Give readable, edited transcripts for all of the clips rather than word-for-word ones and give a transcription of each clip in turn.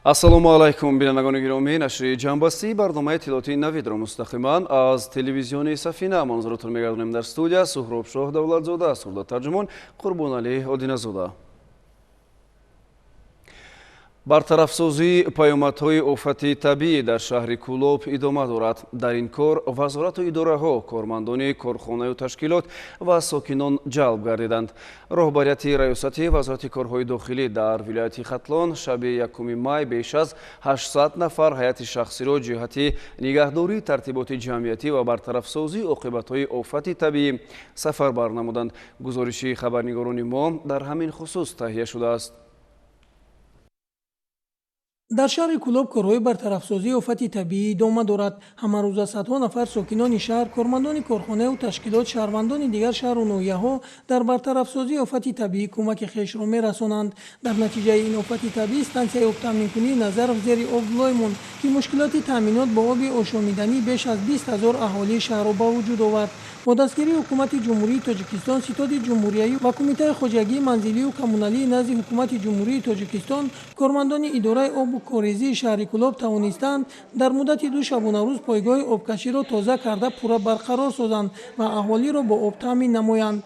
ассалому алайкум бинандагони гиромӣ, нашри ҷанбастии барномаи иттилоотии навидро мустақиман аз телевизиони Сафина манзуротон мегардонем. Дар студия Суҳробшоҳ Давлатзода, сурдотарҷумон Қурбоналӣ Одиназода. бартарафсозии паёмадҳои офати табиӣ дар шаҳри Кӯлоб идома дорад. Дар ин кор вазорату идораҳо, кормандони корхонаю ташкилот ва сокинон ҷалб гардиданд. роҳбарияти раёсати вазорати корҳои дохилӣ дар вилояти Хатлон шаби 1 май беш аз 800 нафар ҳайати шахсиро ҷиҳати нигаҳдории тартиботи ҷамъиятӣ ва бартарафсозии оқибатҳои офати табиӣ сафарбар намуданд. гузориши хабарнигорони мо дар ҳамин хусус таҳия шудааст. дар шаҳри Кӯлоб корҳои бартарафсозии офати табиӣ идома дорад. ҳамарӯза садҳо нафар сокинони шаҳр, кормандони корхонаву ташкилот, шаҳрвандони дигар шаҳру ноҳияҳо дар бартарафсозии офати табиӣ кӯмаки хешро мерасонанд. дар натиҷаи ин офати табиӣ стансияи обтаъминкунии Назаров зери об лой монд, ки мушкилоти таъминот бо оби ошомиданӣ беш аз 20 000 аҳолии шаҳрро ба вуҷуд овард. бо дастгирии ҳукумати ҷумҳурии Тоҷикистон, ситоди ҷумҳуриявӣ ва кумитаи хоҷагии манзилию коммуналии назди ҳукумати ҷумҳурии Тоҷикистон, кормандони идораи обу корезии шаҳри Кӯлоб тавонистанд дар муддати 2 шабонарӯз пойгоҳи обкаширо тоза карда пурра барқарор созанд ва аҳолиро бо об таъмин намоянд.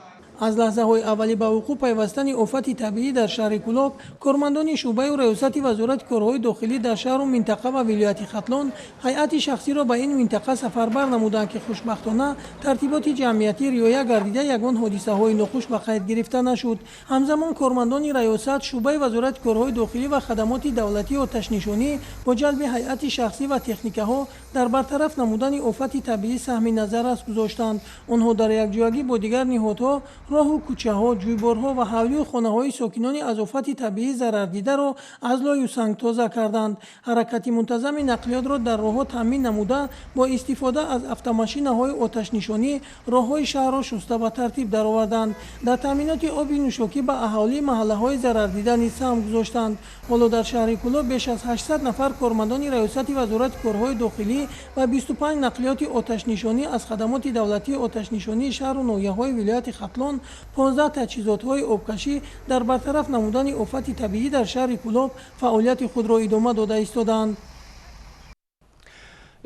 аз лаҳзаҳои аввалӣ ба вуқӯъ пайвастани офати табиӣ дар шаҳри Кӯлоб, кормандони шуъбаи раёсати вазорати корҳои дохилӣ дар шаҳру минтақа ва вилояти Хатлон ҳайати шахсиро ба ин минтақа сафарбар намуданд, ки хушбахтона тартиботи ҷамъиятӣ риоя гардида ягон ҳодисаҳои нохуш ба қайд гирифта нашуд. ҳамзамон кормандони раёсат, шуъбаи вазорати корҳои дохилӣ ва хадамоти давлатии оташнишонӣ бо ҷалби ҳайати шахсӣ ва техникаҳо дар бартараф намудани офати табиӣ саҳми назаррас гузоштанд. онҳо дар якҷоягӣ бо дигар ниҳодҳо роҳу кӯчаҳо, ҷӯйборҳо ва ҳавлию хонаҳои сокинони аз офати табиӣ зарардидаро аз лою санг тоза карданд. ҳаракати мунтазами нақлиётро дар роҳҳо таъмин намуда, бо истифода аз автомошинаҳои оташнишонӣ роҳҳои шаҳрро шуста ба тартиб дароварданд. дар таъминоти оби нӯшокӣ ба аҳолии маҳаллаҳои зарардида низ саҳм гузоштанд. ҳоло дар шаҳри Кӯлоб беш аз 800 нафар кормандони раёсати вазорати корҳои дохилӣ ва 25 нақлиёти оташнишонӣ аз хадамоти давлатии оташнишонии шаҳру ноҳияҳои вилояти Хатлон, 15 таҷҳизотҳои обкашӣ дар бартараф намудани офати табиӣ дар шаҳри Кӯлоб фаъолияти худро идома дода истоданд.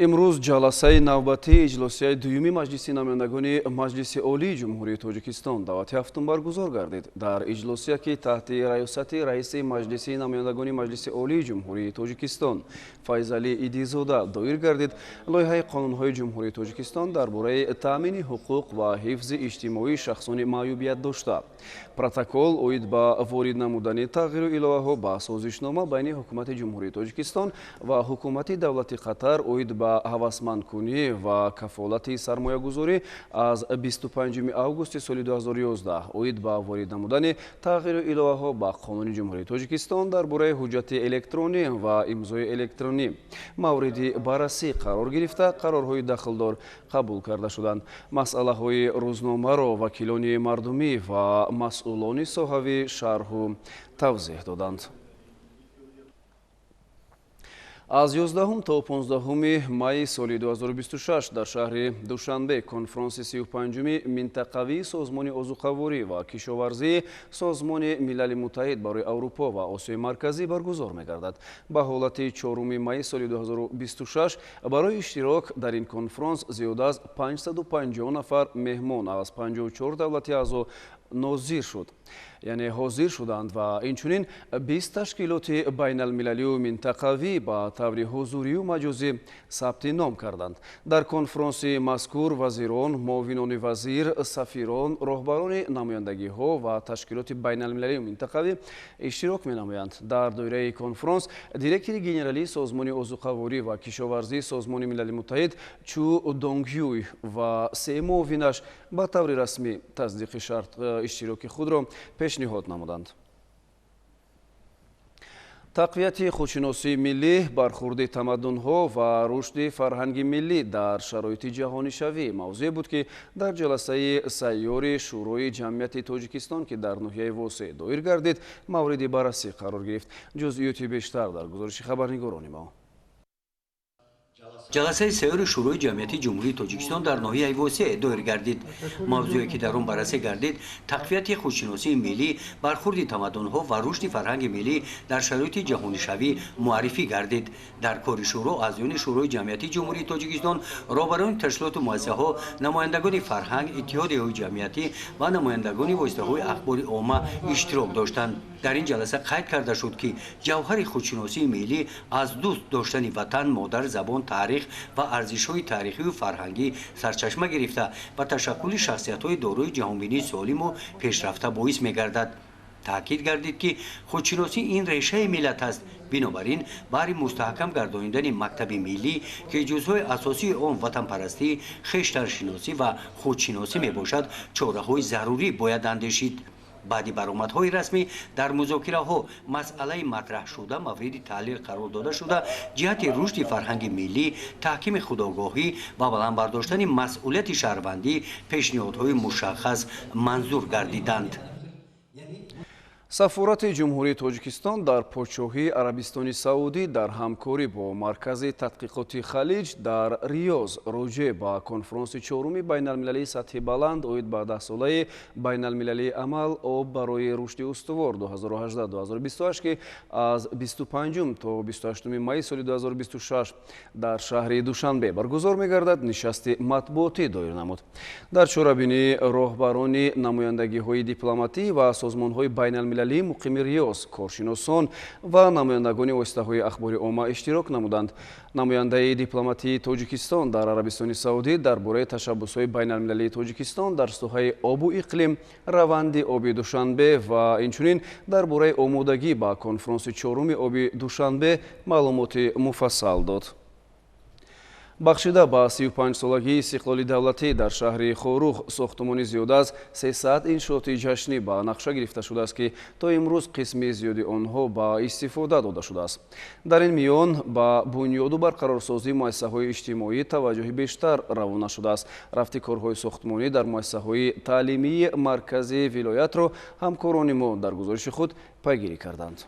имрӯз ҷаласаи навбатии иҷлосияи дуюми маҷлиси намояндагони Маҷлиси Олии Ҷумҳурии Тоҷикистон давати ҳафтум баргузор гардид. дар иҷлосия, ки таҳти раёсати раиси Маҷлиси намояндагони Маҷлиси Олии Ҷумҳурии Тоҷикистон Файзалӣ Идизода доир гардид, лоиҳаи қонунҳои Ҷумҳурии Тоҷикистон дар бораи таъмини ҳуқуқ ва ҳифзи иҷтимоии шахсони маъюбият дошта. протокол оид ба ворид намудани тағйиру иловаҳо ба созишнома байни ҳукумати Ҷумҳурии Тоҷикистон ва ҳукумати давлати Қатар оид ба ҳавасмандкунӣ ва кафолати сармоягузорӣ аз 25 августи соли 2011 оид ба ворид намудани тағйиру иловаҳо ба Қонуни Ҷумҳурии Тоҷикистон дар бораи ҳуҷҷати электронӣ ва имзои электронӣ мавриди баррасӣ қарор гирифта, қарорҳои дахлдор қабул карда шуданд. масъалаҳои рӯзномаро вакилони мардумӣ ва масъулони соҳавӣ шарҳу тавзеҳ доданд. аз 11 то 15 майи соли 2026 дар шаҳри Душанбе конфронси 35-уми минтақавии созмони озуқаворӣ ва кишоварзии созмони Милали Муттаҳид барои Аврупо ва Осиёи Марказӣ баргузор мегардад. ба ҳолати 4 майи соли 2026 барои иштирок дар ин конфронс зиёда аз 550 нафар меҳмон аз 54 давлати аъзо нозир шуд, яъне ҳозир шуданд ва инчунин 20 ташкилоти байналмилалию минтақавӣ ба таври ҳузурию маҷозӣ сабти ном карданд. дар конфронси мазкур вазирон, муовинони вазир, сафирон, роҳбарони намояндагиҳо ва ташкилоти байналмилалию минтақавӣ иштирок менамоянд. дар доираи конфронс директори генералии созмони озуқаворӣ ва кишоварзии созмони Милали Муттаҳид Чу Донгюй ва се муовинаш ба таври расмӣ таздиқи шарт иштироки худро пешниҳод намуданд. тақвияти худшиносии миллӣ, бархурди тамаддунҳо ва рушди фарҳанги миллӣ дар шароити ҷаҳонишавӣ мавзӯе буд, ки дар ҷаласаи сайёри шӯрои ҷамъияти Тоҷикистон, ки дар ноҳияи восеъ доир гардид, мавриди баррасӣ қарор гирифт. ҷузъиёти бештар дар гузориши хабарнигорони мо. جلسه سیور شورای جمعیتی جمهوری تاجیکستان در ناحیه واسع دایر گردید. موضوعی که در آن بررسی گردید تقویت خودشناسی ملی، برخورد تمدن‌ها و رشد فرهنگ ملی در شرایط جهانی شوی معرفی گردید. در کار شورا از میان شورای جمعیتی جمهوری تاجیکستان، رهبران تشکیلات و مؤسسه‌ها، نمایندگان فرهنگ، اتحادیه‌های جمعیتی و نمایندگان واسطه‌های اخبار عامه اشتراک داشتند. در این جلسه قید کرده شد که جوهر خودشناسی ملی از دوست داشتن وطن، مادر، زبان، تاریخ و ارزش‌های تاریخی و فرهنگی سرچشمه گرفته و تشکل شخصیت‌های دارای جهانبینی سالم و پیشرفته باعث می‌گردد. تاکید گردید که خودشناسی این ریشه ملت است. بنابراین برای مستحکم گردانیدن مکتب ملی که جزء اساسی آن وطن پرستی، خویشتن‌شناسی و خودشناسی میباشد، چاره‌های ضروری باید اندیشید. بعد برآمدهای رسمی در مذاکره‌ها مسئله مطرح شده مورد تحلیل قرار داده شده، جهت رشد فرهنگ ملی، تحکیم خودآگاهی و بلند برداشتن مسئولیت شهروندی پیشنهادهای مشخص منظور گردیدند. سفارت جمهوری تاجیکستان در پادشاهی عربستان سعودی در همکاری با مرکز تحقیقات خلیج در ریاض راجع به کنفرانس چهارم بین المللی سطح بلند اوید به 10 ساله بین المللی عمل آب برای رشد استوار 2018-2028 که از 25 تا 28 می سال 2026 در شهر دوشنبه برگزار می‌گردد نشست مطبوعاتی دایر نمود. در چاره‌بینی راهبران نمایندگی‌های دیپلماتی و سازمان‌های بین المللی مقیم ریاض، کارشناسان و نمایندگان واسطه‌های اخبار عامه اشتراک نمودند. نماینده دیپلماتی تاجیکستان در عربستان سعودی درباره تشبس‌های بین المللی تاجیکستان در ساحه آب و اقلیم، روند آب دوشنبه و اینچنین درباره آمادگی به کنفرانس چهارم آب دوشنبه معلومات مفصل داد. بخشیده به 35 سالگی استقلالی دولتی در شهر خوروغ ساختمانی زیاد از 300 انشاءات جشنی به نقشه گرفته شده است که تا امروز قسمی زیادی آنها به استفاده داده شده است. در این میان به بنیاد و برقرارسازی مؤسسه‌های اجتماعی توجه بیشتر روانه شده است. رفت کارهای ساختمانی در مؤسسه‌های تعلیمی مرکزی ولایت را همکاران ما در گزارش خود پیگیری کردند.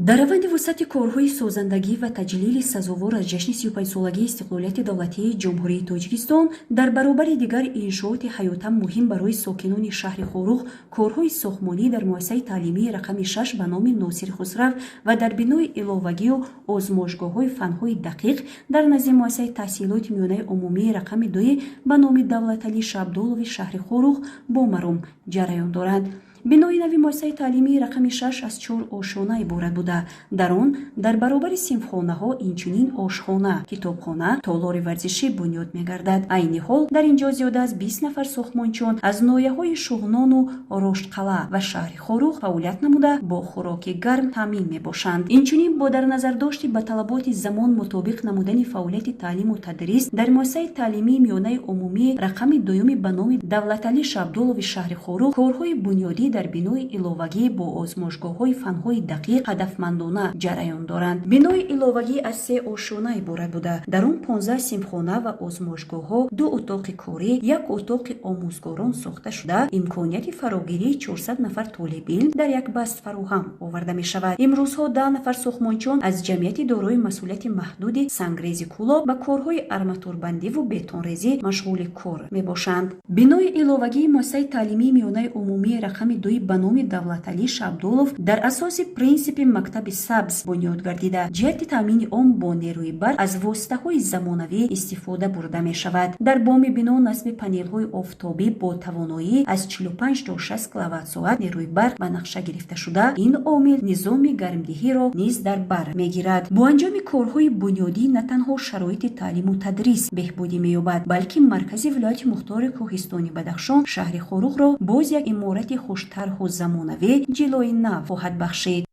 در روند وسعت کارهای سازندگی و تجلیل سزاوار از جشن 35 سالگی استقلالیت دولتی جمهوری تاجیکستان در برابر دیگر انشاءات حیاتا مهم برای ساکنان شهر خوروغ، کارهای ساختمانی در مؤسسه تعلیمی رقم 6 به نام ناصر خسرو و در بنای علاوگی و آزمایشگاه‌های فن‌های دقیق در نزد مؤسسه تحصیلات میانه عمومی رقم 2 به نام دولتعلی شبدولوی شهر خوروغ با مرام جریان دارد. بنای نوی مؤسسه تعلیمی رقم 6 از 4 آشخانه عبارت بوده. در آن در برابر صنفخانه‌ها اینچنین آشخانه، کتابخانه، تالار ورزشی بنیاد می‌گردد. عین حال در اینجا زیاد از 20 نفر ساختمانچیان از ناحیه‌های شغنان و رشدقلعه و شهر خوروغ فعالیت نموده با خوراک گرم تامین می‌باشند. اینچنین با در نظر داشت به طلبات زمان مطابق نمودن فعالیت تعلیم و تدریس در مؤسسه تعلیمی میانه عمومی رقم 2 به نام دولتعلی شبدولوی شهر خوروغ، کارهای بنیادی در بنای علاوگی با آزمایشگاه‌های فن‌های دقیق هدفمندانه جریان دارند. بنای علاوگی از 3 آشخانه عبارت بوده. در آن 15 صنفخانه و آزمایشگاه‌ها، 2 اتاق کاری، 1 اتاق آموزگاران ساخته شده. امکانیت فراگیری 400 نفر طالب علم در یک بست فراهم آورده می‌شود. امروزها 10 نفر ساختمانچیان از جمعیت دارای مسئولیت محدود سنگریزی کلاب و کارهای آرماتوربندی و بتونریزی مشغول کار می‌باشند. بنای علاوگی مؤسسه تعلیمی میانه عمومی رقم 2 به نام دولتعلی شبدولوف در اساس پرینسیپ مکتب سبز بنیاد گردیده. جهت تامین آن با نیروی برق از واسطه‌های زمانوی استفاده برده می شود. در بام بنا نصب پنل‌های آفتابی با توانایی از 45 تا 60 کیلووات ساعت نیروی برق به نقشه گرفته شده. این عامل نظام گرمدهی را نیز در بر میگیرد. با انجام کارهای بنیادی نه تنها شرایط تعلیم و تدریس بهبودی می‌یابد، بلکه مرکز ولایت مختار کوهستانی بدخشان شهر خوروغ را باز یک عمارت خوشتر و زمانوی جلوی نو خواهد بخشید.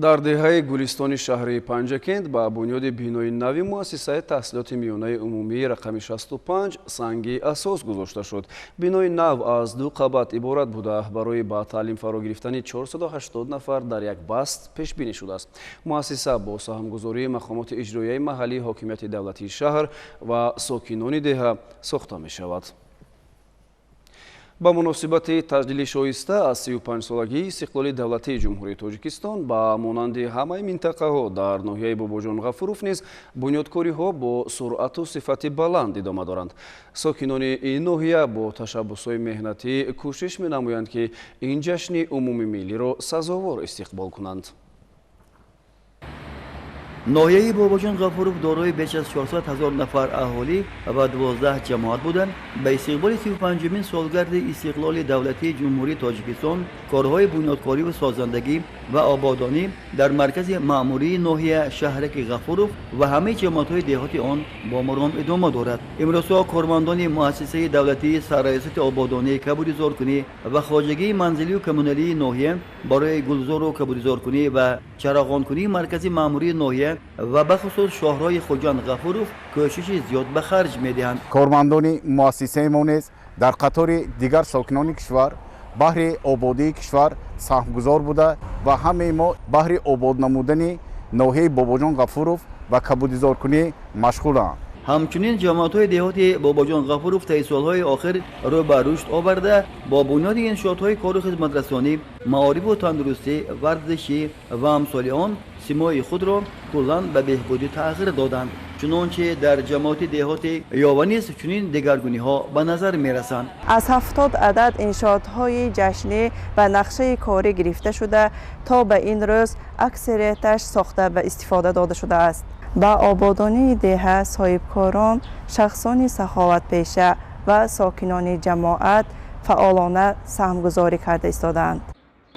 در دهه گلستان شهری پنجکند با بنیاد بینای نوی مؤسسه تحصیلات میانه عمومی رقم 65 سنگی اساس گذاشته شد. بینای نو از 2 قبت عبارت بوده. برای با تعلیم فرا گرفتن 480 نفر در یک بست پیش بینی شده است. مؤسسه با سهامگذاری مقامات اجرایی محلی، حاکمیت دولتی شهر و ساکنان دهه ساخته می شود. با مناسبت تجلیل شایسته از 35 سالگی استقلال دولتی جمهوری تاجیکستان با مانند همه منطقه ها در ناحیه باباجان غفوروف نیز بنیادکاری ها با سرعت و صفت بلند ادامه دارند. ساکنان این ناحیه با تشبس های مهنتی کوشش می نمایند که این جشن عمومی ملی را سزاوار استقبال کنند. ناحیه باباجان غفوروف دارای بیش از 400,000 نفر اهالی و 12 جماعت بودند. به استقبال 35مین سالگرد استقلال دولتی جمهوری تاجیکستان کارهای بنیادکاری و سازندگی و آبادانی در مرکز معموری ناحیه شهرک غفوروف و همه جماعت‌های دهاتی آن با مرام ادامه دارد. امروزها کارمندان مؤسسه دولتی سرریاست آبادانی کبودزارکنی و خواجگی منزلی و کمونالی ناحیه برای گلزار و کبودزارکنی و چراغانکنی مرکز معموری ناحیه و بخصوص شهرهای خوجان غفوروف کوشش زیاد به خرج می‌دهند. کارمندان مؤسسه ما نیز در قطار دیگر ساکنان کشور بهر آبادی کشور سهمگزار بوده و همه ما بهر آباد نمودن ناحیه باباجان غفوروف و کبودزارکنی مشغولند. همچنین جماعت‌های دهاتی باباجان غفوروف طی سال‌های آخر رو به رشد آورده با بنیاد انشاءات‌های کار و خدمت رسانی، معارف و تندرستی، ورزشی و امثال آن سیمای خود را کلاً به بهبودی تغییر دادند. چنانچه در جماعت دهاتی یاوه نیز چنین دگرگونی‌ها به نظر می‌رسند. از 70 عدد انشاءات‌های جشنی و نقشه کاری گرفته شده تا به این روز اکثریتش ساخته و استفاده داده شده است. با آبادانی دهه صاحبکاران، شخصان سخاوت پیشه و ساکنان جماعت فعالانه سهمگذاری کرده ایستادند.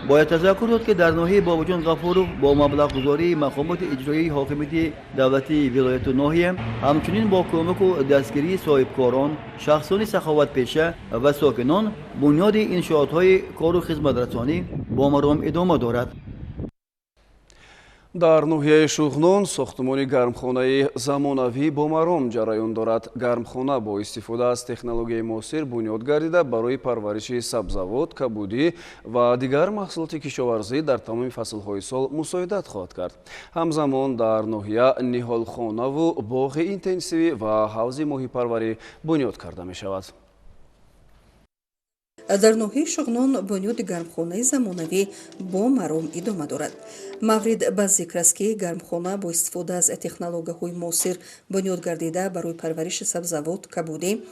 باید تذکر داد که در ناحیه باباجان غفوروف با مبلغ گذاری مقامات اجرایی حاکمیت دولتی ولایت ناحیه همچنین با کمک و دستگیری صاحبکاران، شخصان سخاوت پیشه و ساکنان بنیاد انشاءات‌های کار و خدمت رسانی با مرام ادامه دارد. در ناحیه شغنون ساختمان گرمخانه زمانوی با مرام جریان دارد. گرمخانه با استفاده از تکنولوژی معاصر بنیاد گردیده برای پرورش سبزیجات، کبودی و دیگر محصولات کشاورزی در تمام فصل‌های سال مساعدت خواهد کرد. همزمان در ناحیه نهالخانه و باغ اینتنسیوی و حوض ماهی پروری بنیاد کرده می شود. در ناحیه شغنان بنیاد گرمخانه زمانوی با مرام ادامه دارد. مورد به ذکر است که گرمخانه با استفاده از تکنولوژی‌های معاصر بنیاد گردیده برای پرورش سبزیجات، کبودی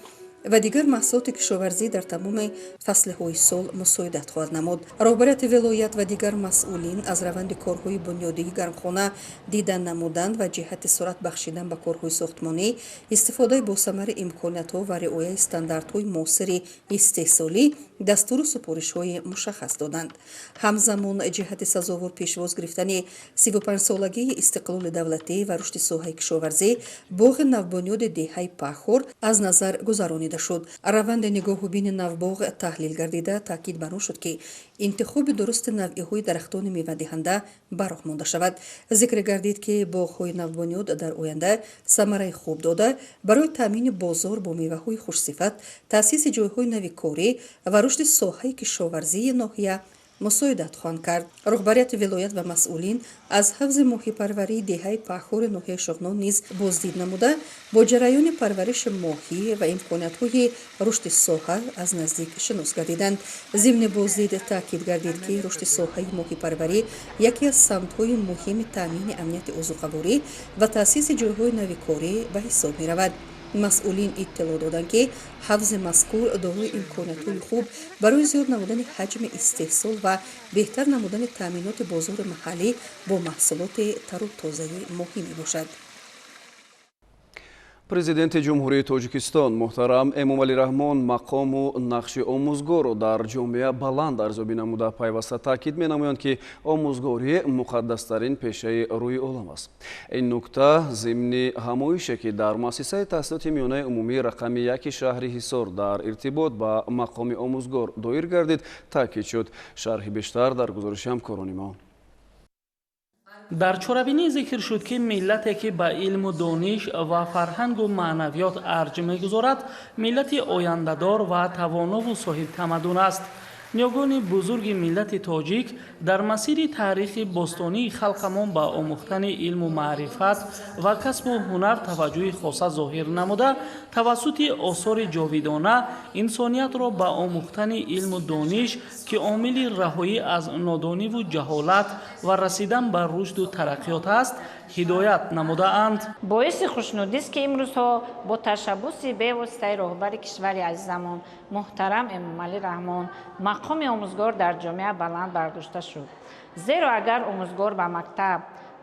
و دیگر محصولات کشاورزی در تمام فصل‌های سال مساعدت خواهد نمود. رهبریت ولایت و دیگر مسئولین از روند کارهای بنیادی گرمخانه دیدن نمودند و جهت سرعت بخشیدن به کارهای ساختمانی، استفاده با ثمر امکانات‌ها و رعایت استانداردهای معاصر استحصالی دستور و سپارش‌های مشخص دادند. همزمان جهت سزاوار پیشواز گرفتن 35 سالگی استقلال دولتی و رشد ساحه کشاورزی، باغ نوبنیاد دهه پاخور از نظر گذرانیده شد. روند نگاه و بین نوباغ تحلیل گردیده تاکید بر آن شد که انتخاب درست نوع‌های درختان میوه دهنده بر راه مانده شود. ذکر گردید که باغ‌های نوبنیاد در آینده ثمره خوب داده برای تامین بازار با میوه‌های خوش‌صفت، تأسیس جای‌های نوی کاری و رشد ساحه کشاورزی ناحیه مساعدت خواهند کرد. رهبریت ولایت و مسئولین از حوض ماهی پروری دهه پاخور ناحیه شغنان نیز بازدید نموده با جریان پرورش ماهی و امکانات‌های رشد ساحه از نزدیک شناس گردیدند. ضمن بازدید تاکید گردید که رشد ساحه ماهی پروری یکی از سمت‌های مهم تامین امنیت عضوخواری و تأسیس جای‌های نوی کاری به حساب می‌رود. مسئولین اطلاع دادند که حوض مذکور دارای امکانات‌های خوب برای زیاد نمودن حجم استحصال و بهتر نمودن تامینات بازار محلی با محصولات تر و تازه ماهی میباشد. президенти ҷумҳурии тоҷикистон муҳтарам эмомалӣ раҳмон мақому нақши омӯзгорро дар ҷомеа баланд арзёбӣ намуда пайваста таъкид менамоянд ки омӯзгорӣ муқаддастарин пешаи рӯи олам аст. ин нукта зимни ҳамоише ки дар муассисаи таҳсилоти миёнаи умумии рақами 1 шаҳри ҳисор дар иртибот ба мақоми омӯзгор доир гардид таъкид шуд. шарҳи бештар дар гузориши ҳамкорони мо. در چورابینی ذکر شد که ملتی که با علم و دانش و فرهنگ و معنویات ارج می‌گذارد ملت آینده‌دار و توانا و صاحب تمدن است. نیاگان بزرگ ملت تاجیک در مسیر تاریخ باستانی خلقمان با آموختن علم و معرفت و کسب و هنر توجه خاص ظاهر نموده توسط آثار جاویدانه انسانیت را با آموختن علم و دانش که عامل رهایی از نادانی و جهالت و رسیدن به رشد و ترقیات است هدایت نموده اند. باعث خوشنودی است که امروزها با تشبث پیوسته رهبر کشور عزیزمان محترم امامعلی رحمان مقام آموزگار در جامعه بلند برداشته شد. زیرا اگر آموزگار به مکتب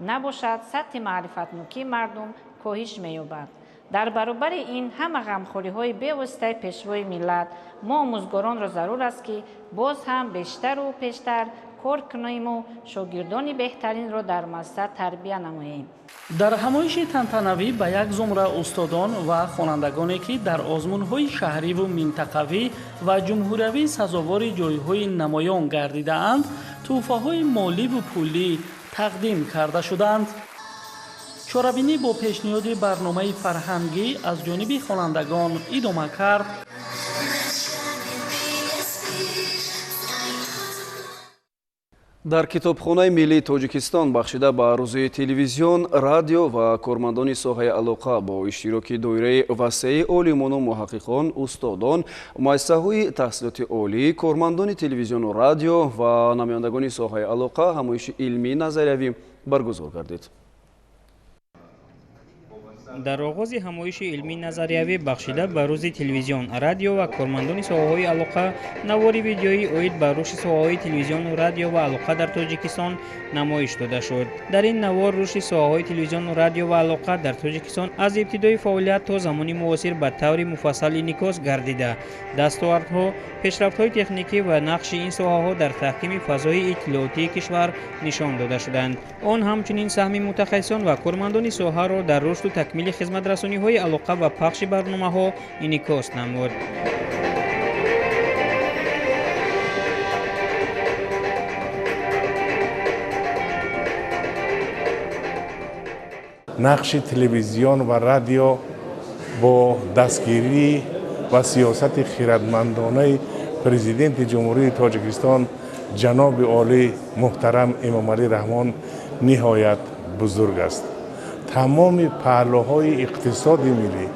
نباشد سطح معرفت نوکی مردم کاهش می‌یابد. در برابر این همه غمخوری‌های پیوسته پیشوای ملت ما آموزگاران را ضرور است که باز هم بیشتر و پیشتر کار کنیم و شاگردان بهترین را در مؤسسه تربیت نماییم. در همایش تنتنوی به یک زمره استادان و خوانندگانی که در آزمون‌های شهری و منطقوی و جمهوری سزاوار جایهای نمایان گردیده‌اند، تحفه‌های مالی و پولی تقدیم کرده شدند. چاره‌بینی با پیشنهاد برنامه فرهنگی از جانب خوانندگان ادامه کرد. дар китобхонаи миллии тоҷикистон бахшида ба арӯзои телевизион, радио ва кормандони соҳаи алоқа бо иштироки доираи васеи олимону муҳаққиқон, устодон, муассисаҳои таҳсилоти олӣ, кормандони телевизиону радио ва намояндагони соҳаи алоқа ҳамоиши илмии назариявӣ баргузор гардид. дар оғози ҳамоиши илмии назариявӣ бахшида ба рӯзи телевизион, радио ва кормандони соҳаҳои алоқа навори видеои оид ба рушди соҳаҳои телевизиону радио ва алоқа дар Тоҷикистон намоиш дода шуд. Дар ин навор рушди соҳаҳои телевизиону радио ва алоқа дар Тоҷикистон аз ибтидои фаъолият то замони муосир ба таври муфассал инъикос гардида, дастовардҳо, пешрафтҳои техникӣ ва нақши ин соҳаҳо дар таҳкими фазои иттилоотии кишвар нишон дода шуданд. Он ҳамчунин саҳми мутахассисон ва кормандони соҳаро дар рушду такмили хизматрасониҳои алоқа ва пахши барномаҳо инъикос намуд. нақши телевизион ва радио бо дастгирӣ ва сиёсати хиратмандонаи президенти ҷумҳурии Тоҷикистон ҷаноби олӣ муҳтарам Эмомалӣ Раҳмон ниҳоят бузург аст. тамоми паҳлӯҳои иқтисоди миллӣ,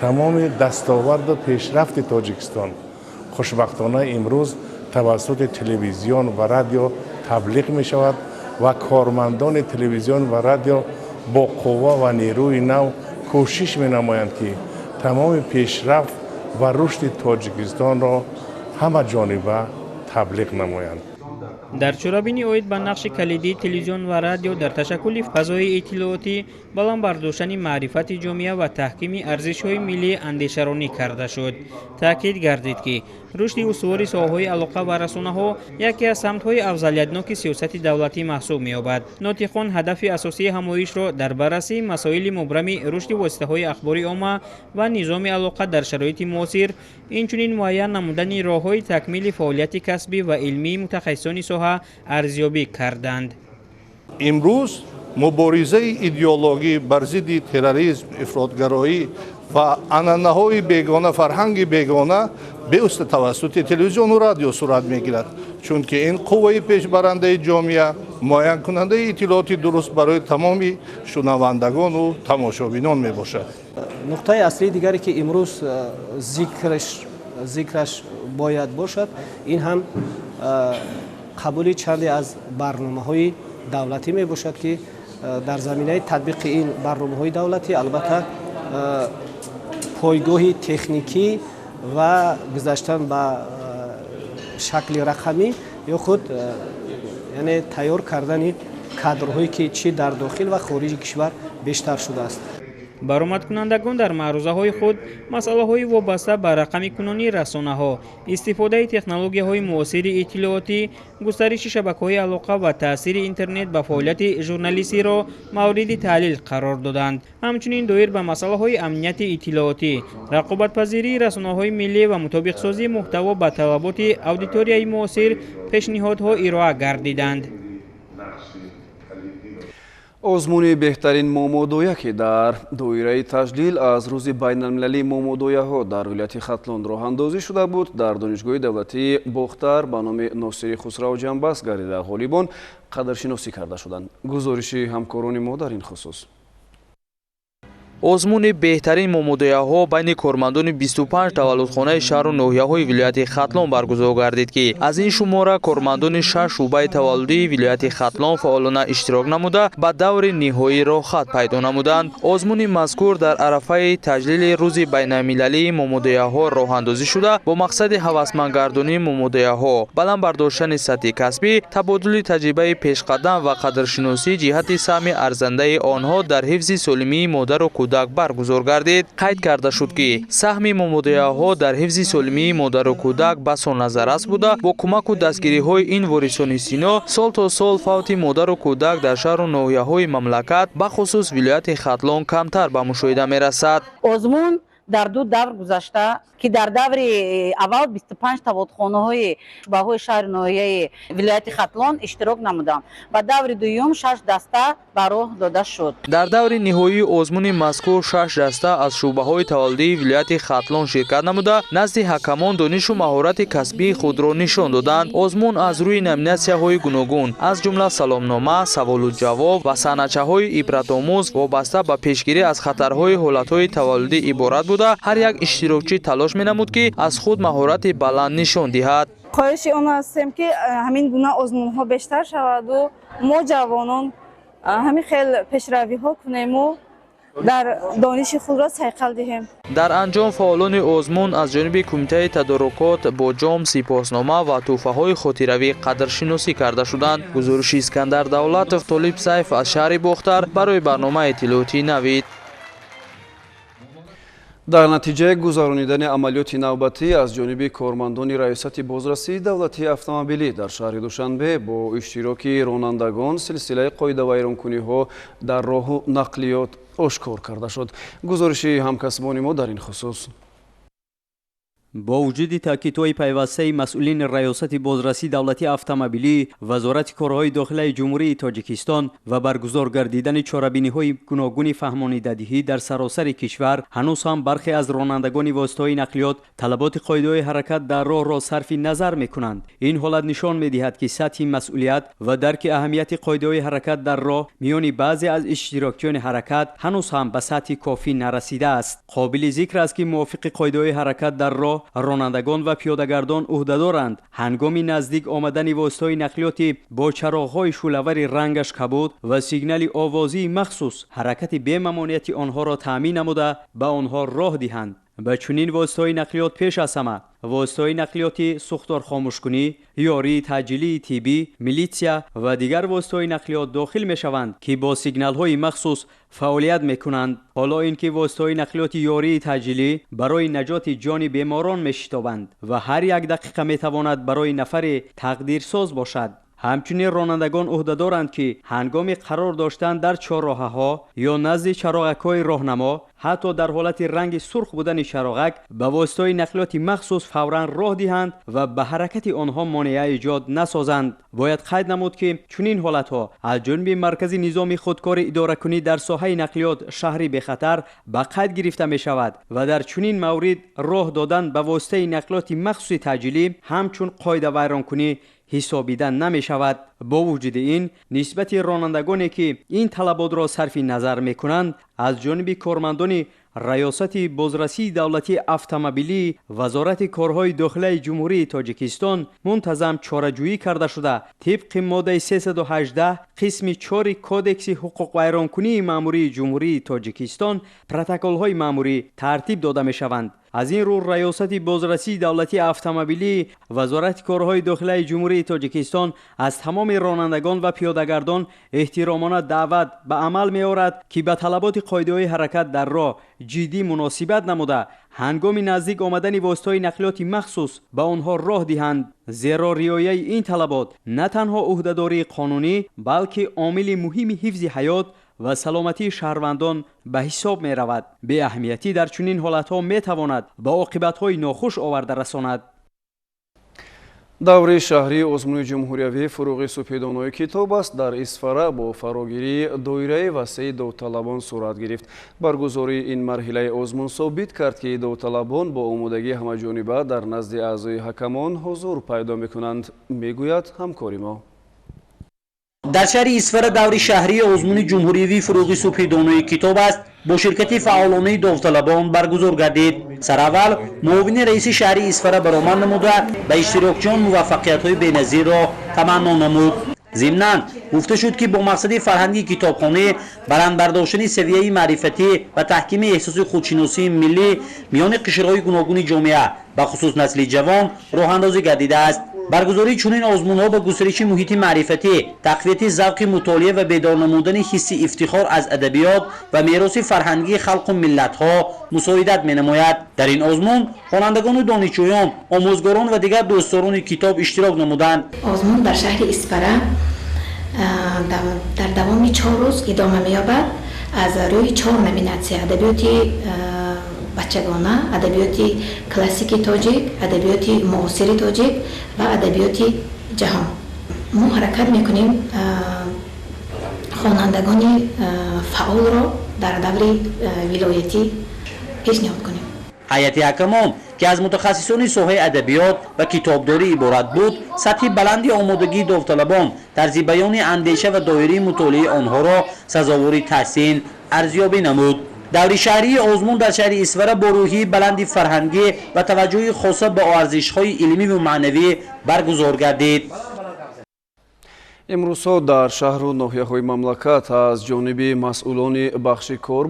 тамоми дастоварду пешрафти Тоҷикистон хушбахтона имрӯз тавассути телевизион ва радио таблиғ мешавад ва кормандони телевизион ва радио бо қувва ва нерӯи нав кӯшиш менамоянд ки тамоми пешрафт ва рушди Тоҷикистонро ҳамаҷониба таблиғ намоянд. дар чорабини оид ба нақши калидии телевизион ва радио дар ташаккули фазои иттилоотӣ, баландбардоштани маърифати ҷомеа ва таҳкими арзишҳои миллӣ андешаронӣ карда шуд. таъкид гардид ки рушди устувори соҳаҳои алоқа ва расонаҳо яке аз самтҳои афзалиятноки сиёсати давлатӣ маҳсуб меёбад. нотиқон ҳадафи асосии ҳамоишро дар баррасии масоили мубрами рушди воситаҳои ахбори омма ва низоми алоқа дар шароити муосир, инчунин муайян намудани роҳҳои такмили фаъолияти касбӣ ва илмии мутахассисони соҳа арзёбӣ карданд. имрӯз муборизаи идеологӣ бар зидди терроризм, ифротгароӣ ва анъанаҳои бегона, фарҳанги бегона беуста тавассути телевизиону радио сурат мегирад, чунки ин қувваи пешбарандаи ҷомеа муайянкунандаи иттилооти дуруст барои тамоми шунавандагону тамошобинон мебошад. нуқтаи аслии дигаре ки имрӯз зикраш бояд бошад, ин ҳам қабули чанде аз барномаҳои давлатӣ мебошад ки дар заминаи татбиқи ин барномаҳои давлатӣ албатта пойгоҳи техникӣ ва гузаштан ба шакли рақамӣ ё худ яъне тайёр кардани кадрҳое ки чӣ дар дохил ва хориҷи кишвар бештар шудааст. баромадкунандагон дар маърузаҳои худ масъалаҳои вобаста ба рақамикунонии расонаҳо, истифодаи технологияҳои муосири иттилоотӣ, густариши шабакаҳои алоқа ва таъсири интернет ба фаъолияти журналистиро мавриди таҳлил қарор доданд. ҳамчунин доир ба масъалаҳои амнияти иттилоотӣ, рақобатпазирии расонаҳои миллӣ ва мутобиқсозии муҳтаво ба талаботи аудиторияи муосир пешниҳодҳо ироа гардиданд. озмуни беҳтарин момодоя ки дар доираи таҷлил аз рӯзи байналмилалии момодояҳо дар вилояти Хатлон роҳандозӣ шуда буд, дар донишгоҳи давлатии Бохтар ба номи Носири Хусрав ҷанбаст гардида ғолибон қадршиносӣ карда шуданд. гузориши ҳамкорони мо дар ин хусус. озмуни беҳтарин момодояҳо байни кормандони 25 таваллудхонаи шаҳру ноҳияҳои вилояти Хатлон баргузор гардид ки аз ин шумора кормандони 6 шуъбаи таваллудии вилояти Хатлон фаъолона иштирок намуда ба даври ниҳоиро хат пайдо намуданд. озмуни мазкур дар арафаи таҷлили рӯзи байналмилалии момодояҳо роҳандозӣ шуда бо мақсади ҳавасмандгардонии момодояҳо, баланд бардоштани сатҳи касбӣ, табодули таҷрибаи пешқадам ва қадршиносии ҷиҳати саҳми арзандаи онҳо дар ҳифзи солимии модару кӯдак баргузор гардид. қайд карда шуд ки саҳми момодояҳо дар ҳифзи солимии модару кӯдак басо назаррас буда, бо кӯмаку дастгириҳои ин ворисони сино сол то сол фавти модару кӯдак дар шаҳру ноҳияҳои мамлакат бахусус вилояти Хатлон камтар ба мушоҳида мерасад. озмун дар ду давр гузашта ки дар даври аввал 25 таваллудхонаҳои шуъбаҳои шаҳри ноҳияи вилояти Хатлон иштирок намуданд. Ба даври дуюм 6 даста ба роҳ дода шуд. дар даври ниҳоии озмуни мазкур 6 даста аз шуъбаҳои таваллудии вилояти Хатлон ширкат намуда, назди ҳакамон донишу маҳорати касбии худро нишон доданд. озмун аз рӯи номинатсияҳои гуногун, аз ҷумла саломнома, саволу ҷавоб ва санадчаҳои ибратомӯз вобаста ба пешгирӣ аз хатарҳои ҳолатҳои таваллудӣ иборат буда, ҳар як иштирокчӣ талош менамуд ки аз худ маҳорати баланд нишон диҳад. хоҳиши он ҳастем ки ҳамин гуна озмунҳо бештар шаваду мо ҷавонон ҳамин хел пешравиҳо кунему дар дониши худро сайқал диҳем. дар анҷом фаъолони озмун аз ҷониби кумитаи тадорукот бо ҷом, сипоснома ва тӯҳфаҳои хотиравӣ қадршиносӣ карда шуданд. гузориши Искандар Давлатов, Толиб Сайф аз шаҳри Бохтар барои барномаи иттилоотии Навид. дар натиҷаи гузаронидани амалиёти навбатӣ аз ҷониби кормандони раёсати бозрасии давлатии автомобилӣ дар шаҳри Душанбе бо иштироки ронандагон силсилаи қоидавайронкуниҳо дар роҳу нақлиёт ошкор карда шуд. гузориши ҳамкасбони мо дар ин хусус. бо вуҷуди таъкидҳои пайвастаи масъулини раёсати бозрасии давлатии автомобилӣ, вазорати корҳои дохилаи ҷумҳурии Тоҷикистон ва баргузор гардидани чорабиниҳои гуногуни фаҳмонидадиҳӣ дар саросари кишвар, ҳанӯз ҳам бархе аз ронандагони воситаҳои нақлиёт талаботи қоидаҳои ҳаракат дар роҳро сарфи назар мекунанд. ин ҳолат нишон медиҳад ки сатҳи масъулият ва дарки аҳамияти қоидаҳои ҳаракат дар роҳ миёни баъзе аз иштирокчиёни ҳаракат ҳанӯз ҳам ба сатҳи кофӣ нарасидааст. қобили зикр аст ки мувофиқи қоидаҳои ҳаракат дар роҳ ронандагон ва пиёдагардон уҳдадоранд ҳангоми наздик омадани воситаҳои нақлиёти бо чароғҳои шӯлавари рангаш кабуд ва сигнали овозии махсус ҳаракати бемамонияти онҳоро таъмин намуда ба онҳо роҳ диҳанд. ба чунин воситаҳои нақлиёт пеш аз ҳама воситаҳои нақлиёти сӯхторхомӯшкунӣ, ёрии таъҷилии тиббӣ, милитсия ва дигар воситаҳои нақлиёт дохил мешаванд ки бо сигналҳои махсус фаъолият мекунанд. ҳоло ин ки воситаҳои нақлиёти ёрии таъҷилӣ барои наҷоти ҷони беморон мешитобанд ва ҳар як дақиқа метавонад барои нафари тақдирсоз бошад. ҳамчунин ронандагон уҳдадоранд ки ҳангоми қарор доштан дар чорроҳаҳо ё назди чароғакҳои роҳнамо, ҳатто дар ҳолати ранги сурх будани чароғак ба воситаҳои нақлиёти махсус фавран роҳ диҳанд ва ба ҳаракати онҳо монеа эҷод насозанд. бояд қайд намуд ки чунин ҳолатҳо аз ҷониби маркази низоми худкори идоракунӣ дар соҳаи нақлиёт шаҳри бехатар ба қайд гирифта мешавад ва дар чунин маврид роҳ додан ба воситаи нақлиёти махсуси таъҷилӣ ҳамчун қоидавайронкунӣ ҳисобида намешавад. бо вуҷуди ин нисбати ронандагоне ки ин талаботро сарфи назар мекунанд аз ҷониби кормандони раёсати бозрасии давлатии автомобилӣ вазорати корҳои дохилаи ҷумҳурии Тоҷикистон мунтазам чораҷӯӣ карда шуда тибқи моддаи 318 қисми 4 кодекси ҳуқуқвайронкунии маъмурии ҷумҳурии Тоҷикистон протоколҳои маъмурӣ тартиб дода мешаванд. аз ин рӯ раёсати бозрасии давлатии автомобилӣ вазорати корҳои дохилаи ҷумҳурии Тоҷикистон аз тамоми ронандагон ва пиёдагардон эҳтиромона даъват ба амал меорад ки ба талаботи қоидаҳои ҳаракат дар роҳ ҷиддӣ муносибат намуда ҳангоми наздик омадани воситаҳои нақлиёти махсус ба онҳо роҳ диҳанд. зеро риояи ин талабот на танҳо уҳдадории қонунӣ, балки омили муҳими ҳифзи ҳаёт ва саломатии шаҳрвандон ба ҳисоб меравад. беаҳамиятӣ дар чунин ҳолатҳо метавонад ба оқибатҳои нохуш оварда расонад. даври шаҳри озмуни ҷумҳуриявӣ фуруғи супҳидонои китоб аст дар Исфара бо фарогирии доираи васеи довталабон сурат гирифт. Баргузории ин марҳилаи озмун собит кард, ки довталабон бо омодагии ҳамаҷониба дар назди аъзои ҳакамон ҳузур пайдо мекунанд, мегӯяд ҳамкори мо. дар шаҳри Исфара даври шаҳрии озмуни ҷумҳуриявии фуруғи субҳидонои китоб аст бо ширкати фаъолонаи довталабон баргузор гардид. Сараввал муовини раиси шаҳри Исфара баромад намуда ба иштирокчиён муваффақиятҳои беназирро таманно намуд. зимнан гуфта шуд, ки бо мақсади фарҳанги китобхонӣ, баландбардоштани савияи маърифатӣ ва таҳкими эҳсоси худшиносии миллӣ миёни қишрҳои гуногуни ҷомеа ба хусус насли ҷавон роҳандозӣ гардидааст. баргузории чунин озмунҳо ба густариши муҳити маърифатӣ, тақвияти завқи мутолиа ва бедор намудани ҳисси ифтихор аз адабиёт ва мероси фарҳангии халқу миллатҳо мусоидат менамояд. дар ин озмун хонандагону донишҷӯён, омӯзгорон ва дигар дӯстдорони китоб иштирок намуданд. озмун дар шаҳри Исфара дар давоми 4 рӯз идома меёбад аз рӯи 4 номинатсия: адабиёти бачагона, адабиёти классики тоҷик, адабиёти муосири тоҷик ва адабиёти ҷаҳон. мо ҳаракат мекунем хонандагони фаъолро дар даври вилоятӣ пешниҳод кунем. ҳайати ҳакамон, ки аз мутахассисони соҳаи адабиёт ва китобдорӣ иборат буд, сатҳи баланди омодагии довталабон, тарзи баёни андеша ва доираи мутолиаи онҳоро сазовори таҳсин арзёбӣ намуд. даври шаҳрии озмун дар шаҳри Исфара бо рӯҳии баланди фарҳангӣ ва таваҷҷӯҳи хоса ба арзишҳои илмиву маънавӣ баргузор гардид. имрӯзҳо дар шаҳру ноҳияҳои мамлакат аз ҷониби масъулони бахши кор